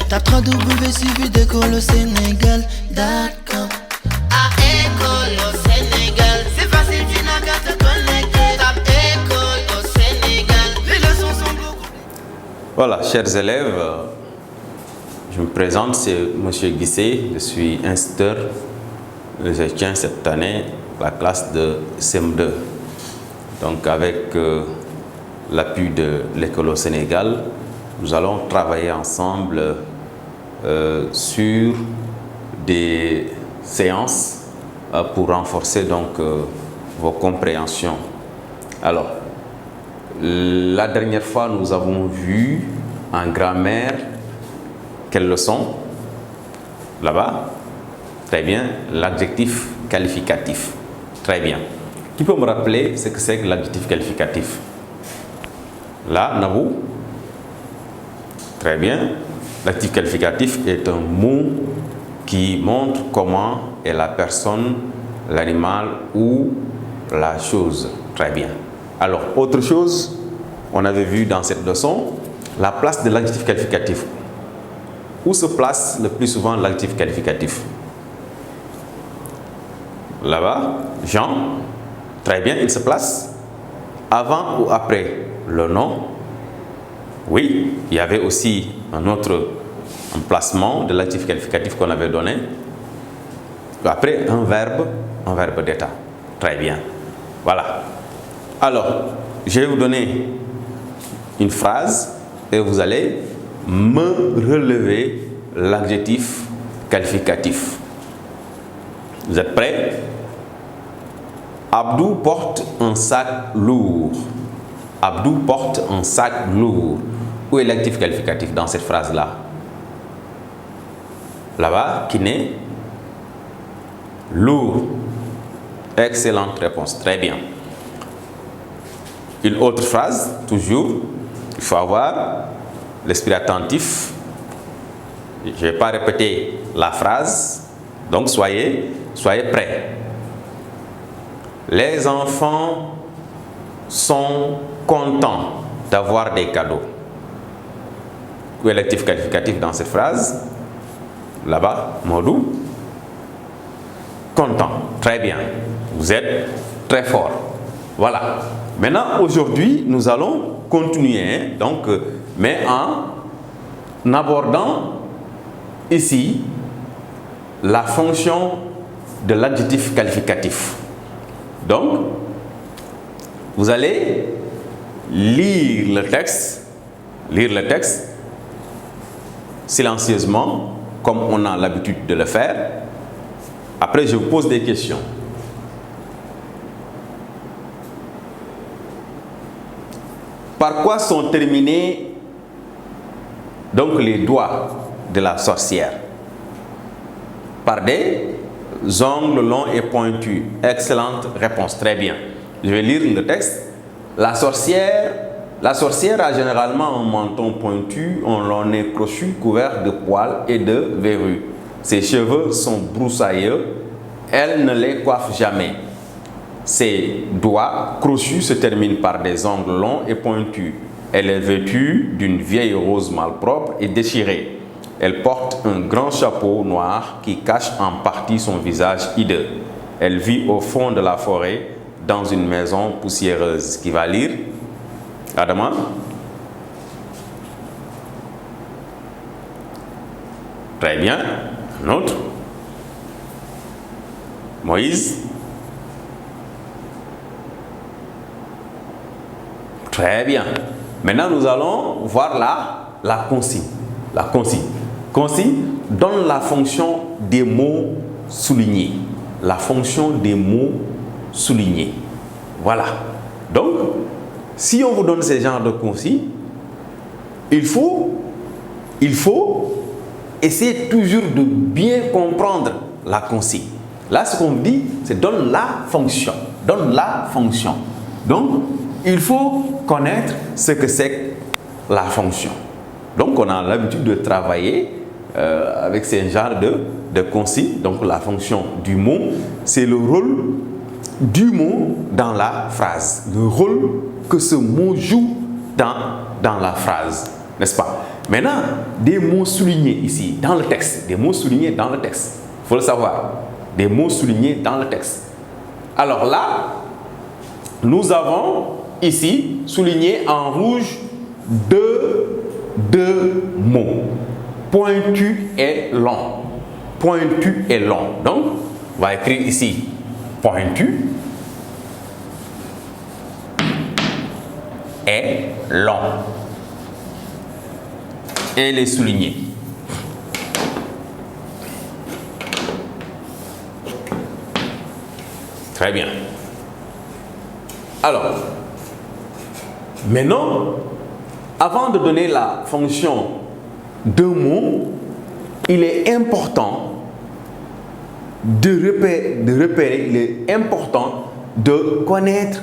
Tape www.suividécole-au-sénégal.com. À École au Sénégal, c'est facile, tu n'as qu'à te connecter. Tape École au Sénégal, les leçons sont beaucoup. Voilà, chers élèves, je me présente, c'est M. Guissé, je suis instituteur. Je tiens cette année la classe de CM2. Donc avec l'appui de l'École au Sénégal, nous allons travailler ensemble sur des séances pour renforcer donc vos compréhensions. Alors, la dernière fois, nous avons vu en grammaire quelle leçon? Là-bas? Très bien, l'adjectif qualificatif. Très bien. Qui peut me rappeler ce que c'est que l'adjectif qualificatif? Là, Nabou? Très bien. L'adjectif qualificatif est un mot qui montre comment est la personne, l'animal ou la chose. Très bien. Alors, autre chose, on avait vu dans cette leçon la place de l'adjectif qualificatif. Où se place le plus souvent l'adjectif qualificatif? Là-bas, Jean. Très bien, il se place avant ou après le nom? Oui, il y avait aussi un autre emplacement de l'adjectif qualificatif qu'on avait donné. Après, un verbe d'état. Très bien. Voilà. Alors, je vais vous donner une phrase et vous allez me relever l'adjectif qualificatif. Vous êtes prêts? Abdou porte un sac lourd. Abdou porte un sac lourd. Où est l'adjectif qualificatif dans cette phrase-là? Là-bas, Kiné. Lourd. Excellente réponse. Très bien. Une autre phrase, toujours. Il faut avoir l'esprit attentif. Je ne vais pas répéter la phrase. Donc, soyez prêts. Les enfants sont contents d'avoir des cadeaux. Où est l'adjectif qualificatif dans cette phrase? Là-bas, Modou. Content. Très bien. Vous êtes très fort. Voilà. Maintenant, aujourd'hui, nous allons continuer, donc, mais en abordant ici la fonction de l'adjectif qualificatif. Donc, vous allez lire le texte silencieusement, comme on a l'habitude de le faire. Après, je vous pose des questions. Par quoi sont terminés donc les doigts de la sorcière? Par des ongles longs et pointus. Excellente réponse, très bien. Je vais lire le texte. La sorcière a généralement un menton pointu, un long nez crochu couvert de poils et de verrues. Ses cheveux sont broussailleux. Elle ne les coiffe jamais. Ses doigts crochus se terminent par des ongles longs et pointus. Elle est vêtue d'une vieille rose malpropre et déchirée. Elle porte un grand chapeau noir qui cache en partie son visage hideux. Elle vit au fond de la forêt dans une maison poussiéreuse. Qui va lire? Adama? Très bien. Un autre? Moïse? Très bien. Maintenant, nous allons voir la consigne. La consigne. Consigne donne la fonction des mots soulignés. La fonction des mots soulignés. Voilà. Donc, si on vous donne ce genre de consigne, il faut essayer toujours de bien comprendre la consigne. Là, ce qu'on dit, c'est donne la fonction. Donne la fonction. Donc, il faut connaître ce que c'est la fonction. Donc, on a l'habitude de travailler avec ce genre de consigne. Donc, la fonction du mot, c'est le rôle du mot dans la phrase. Le rôle que ce mot joue dans la phrase. N'est-ce pas? Maintenant, des mots soulignés ici, dans le texte. Des mots soulignés dans le texte. Il faut le savoir. Des mots soulignés dans le texte. Alors là, nous avons ici souligné en rouge deux mots. Pointu et long. Pointu et long. Donc, on va écrire ici pointu et long. Et les souligner. Très bien. Alors, maintenant, avant de donner la fonction d'un mot, il est important de repérer, il est important de connaître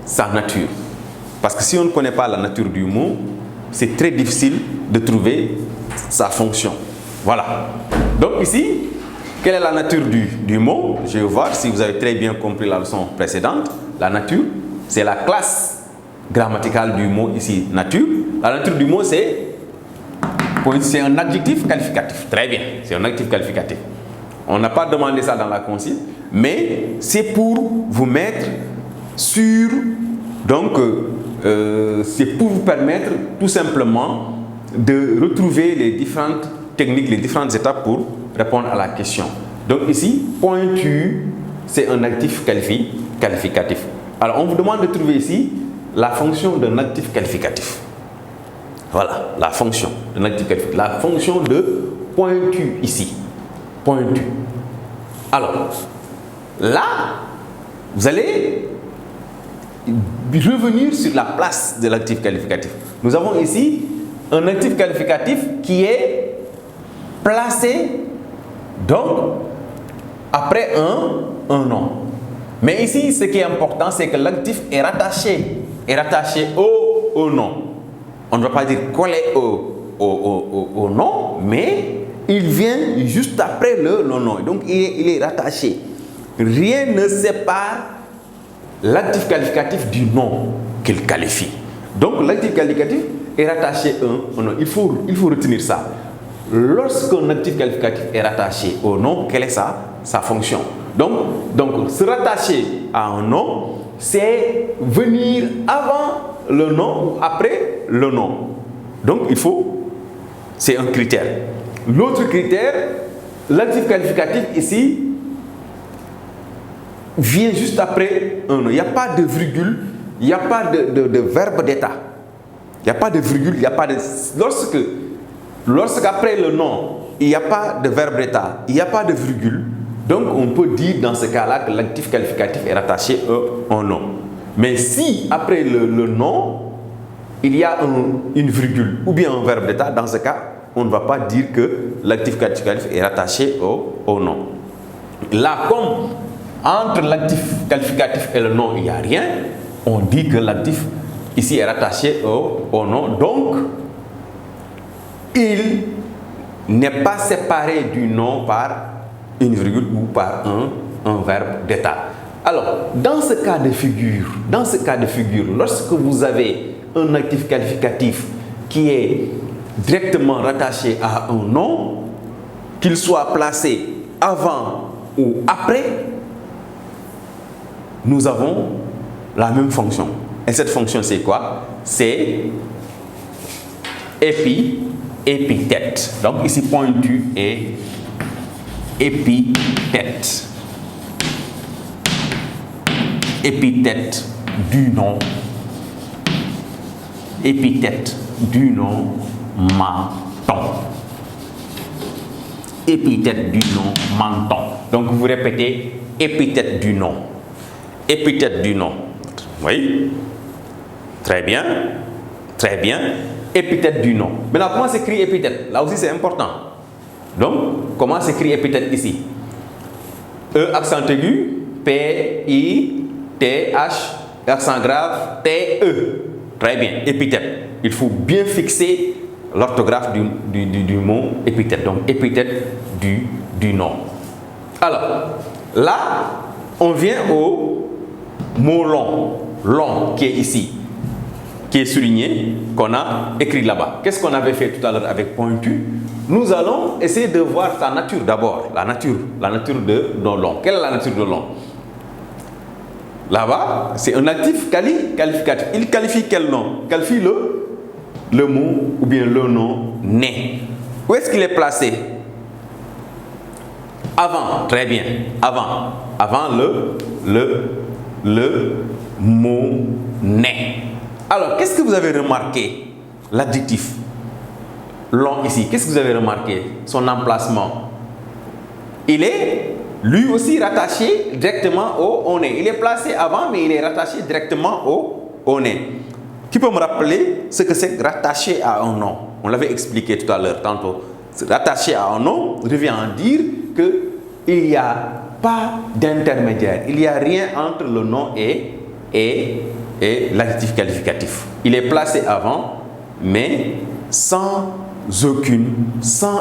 sa nature. Parce que si on ne connaît pas la nature du mot, c'est très difficile de trouver sa fonction. Voilà. Donc ici, quelle est la nature du mot? Je vais voir si vous avez très bien compris la leçon précédente. La nature, c'est la classe grammaticale du mot ici, nature. La nature du mot, c'est un adjectif qualificatif. Très bien, c'est un adjectif qualificatif. On n'a pas demandé ça dans la consigne, mais c'est pour vous mettre sur... Donc, c'est pour vous permettre tout simplement de retrouver les différentes techniques, les différentes étapes pour répondre à la question. Donc ici, pointu, c'est un adjectif qualificatif. Alors, on vous demande de trouver ici la fonction d'un adjectif qualificatif. Voilà, la fonction d'un adjectif qualificatif. La fonction de pointu ici. Pointu. Alors, là, vous allez revenir sur la place de l'adjectif qualificatif. Nous avons ici un adjectif qualificatif qui est placé donc après un nom. Mais ici, ce qui est important, c'est que l'adjectif est rattaché au nom. On ne va pas dire collé au nom, mais il vient juste après le nom. Donc, il est rattaché. Rien ne sépare l'adjectif qualificatif du nom qu'il qualifie. Donc, l'adjectif qualificatif est rattaché au nom. Il faut retenir ça. Lorsqu'un adjectif qualificatif est rattaché au nom, quelle est sa fonction? Donc, se rattacher à un nom, c'est venir avant le nom ou après le nom. Donc, c'est un critère. L'autre critère, l'adjectif qualificatif ici, vient juste après un nom. Il n'y a pas de virgule, il n'y a pas de verbe d'état. Il n'y a pas de virgule, il n'y a pas de... Lorsqu'après le nom, il n'y a pas de verbe d'état, il n'y a pas de virgule, donc on peut dire dans ce cas-là que l'adjectif qualificatif est rattaché au nom. Mais si après le nom, il y a une virgule ou bien un verbe d'état, dans ce cas, on ne va pas dire que l'adjectif qualificatif est rattaché au nom. Là, comme entre l'adjectif qualificatif et le nom, il n'y a rien, on dit que l'adjectif ici est rattaché au nom. Donc, il n'est pas séparé du nom par une virgule ou par un verbe d'état. Alors, dans ce cas de figure, lorsque vous avez un adjectif qualificatif qui est directement rattaché à un nom, qu'il soit placé avant ou après, nous avons la même fonction. Et cette fonction, c'est quoi? C'est épithète. Donc ici, pointu et épithète. Épithète du nom. Épithète du nom menton. Épithète du nom menton. Donc vous répétez épithète du nom. Épithète du nom. Oui. Très bien. Très bien. Épithète du nom. Maintenant, comment s'écrit épithète? Là aussi, c'est important. Donc, comment s'écrit épithète ici? E, accent aigu, P, I, T, H, accent grave, T, E. Très bien, épithète. Il faut bien fixer l'orthographe du mot épithète. Donc, épithète du nom. Alors, là, on vient au mot long. Long, qui est ici. qui est souligné, qu'on a écrit là-bas. Qu'est-ce qu'on avait fait tout à l'heure avec pointu? Nous allons essayer de voir sa nature d'abord, la nature de long. Quelle est la nature de long? Là-bas, c'est un actif qualificatif. Il qualifie quel nom? Qualifie le mot ou bien le nom né. Où est-ce qu'il est placé? Avant, très bien. Avant le mot né. Alors, qu'est-ce que vous avez remarqué? L'adjectif long ici, qu'est-ce que vous avez remarqué? Son emplacement. Il est lui aussi rattaché directement au nez. Il est placé avant, mais il est rattaché directement au nez. Qui peut me rappeler ce que c'est rattaché à un nom? On l'avait expliqué tout à l'heure, tantôt. Rattaché à un nom revient à dire qu'il n'y a pas d'intermédiaire. Il n'y a rien entre le nom et l'adjectif qualificatif. Il est placé avant, mais sans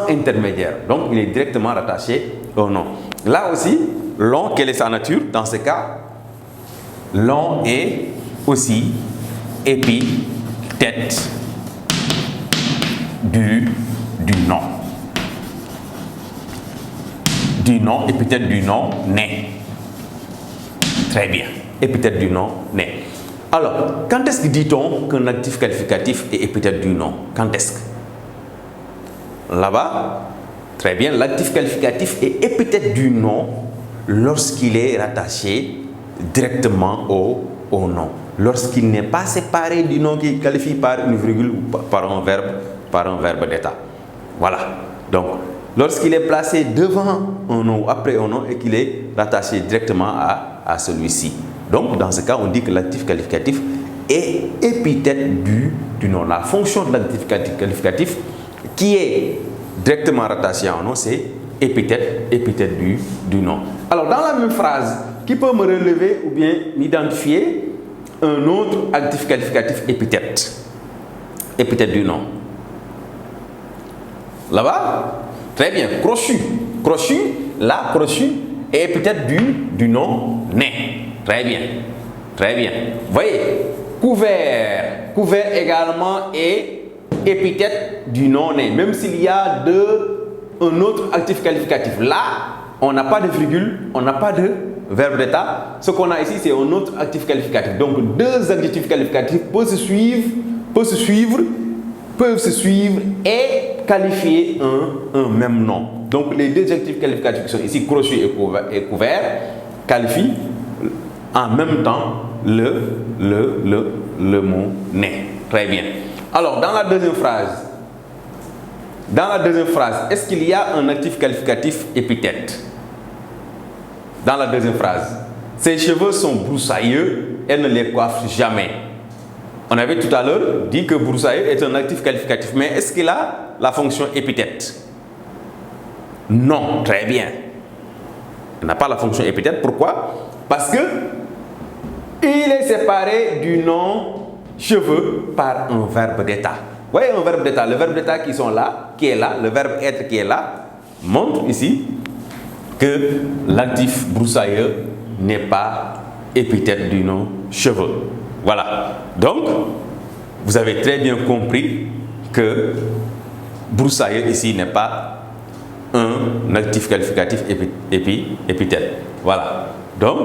intermédiaire. Donc, il est directement rattaché au nom. Là aussi, long, quelle est sa nature? Dans ce cas, long est aussi épithète du nom. Du nom, épithète du nom, né. Très bien. Épithète du nom, né. Alors, quand est-ce que dit-on qu'un actif qualificatif est épithète du nom? Quand est-ce que? Là-bas, très bien, l'actif qualificatif est épithète du nom lorsqu'il est rattaché directement au nom. Lorsqu'il n'est pas séparé du nom qui qualifie par une virgule ou par un verbe d'état. Voilà. Donc, lorsqu'il est placé devant un nom ou après un nom et qu'il est rattaché directement à celui-ci. Donc, dans ce cas, on dit que l'actif qualificatif est épithète du nom. La fonction de l'actif qualificatif qui est directement rattaché à un nom, c'est épithète du nom. Alors, dans la même phrase, qui peut me relever ou bien m'identifier un autre actif qualificatif épithète du nom? Là-bas, très bien, crochu. Crochu est épithète du nom né. Très bien. Voyez, couvert également est épithète du nom né, même s'il y a un autre actif qualificatif. Là, on n'a pas de virgule, on n'a pas de verbe d'état. Ce qu'on a ici, c'est un autre actif qualificatif. Donc, deux adjectifs qualificatifs peuvent se suivre et qualifier un même nom. Donc, les deux adjectifs qualificatifs qui sont ici, crochu et couvert, qualifient en même temps le mot né. Très bien. Alors, dans la deuxième phrase, est-ce qu'il y a un actif qualificatif épithète? Dans la deuxième phrase, ses cheveux sont broussailleux, elle ne les coiffe jamais. On avait tout à l'heure dit que broussailleux est un actif qualificatif, mais est-ce qu'il a la fonction épithète? Non, très bien. Il n'a pas la fonction épithète. Pourquoi? Parce que il est séparé du nom cheveux par un verbe d'état. Vous voyez un verbe d'état, le verbe d'état qui est là, le verbe être qui est là, montre ici que l'actif broussailleux n'est pas épithète du nom cheveux. Voilà. Donc, vous avez très bien compris que broussailleux ici n'est pas un actif qualificatif épithète. Voilà. Donc,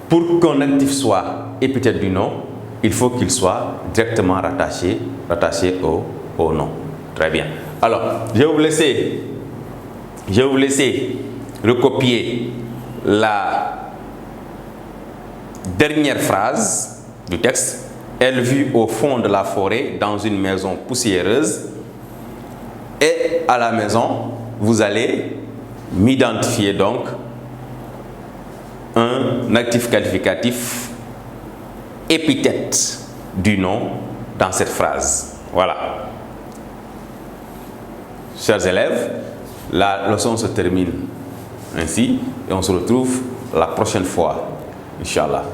pour qu'un actif soit épithète du nom, il faut qu'il soit directement rattaché au nom. Très bien. Alors, je vais vous laisser recopier la dernière phrase du texte. Elle vit au fond de la forêt dans une maison poussiéreuse. Et à la maison, vous allez m'identifier donc un actif qualificatif épithète du nom dans cette phrase. Voilà. Chers élèves, la leçon se termine ainsi et on se retrouve la prochaine fois, Inch'Allah.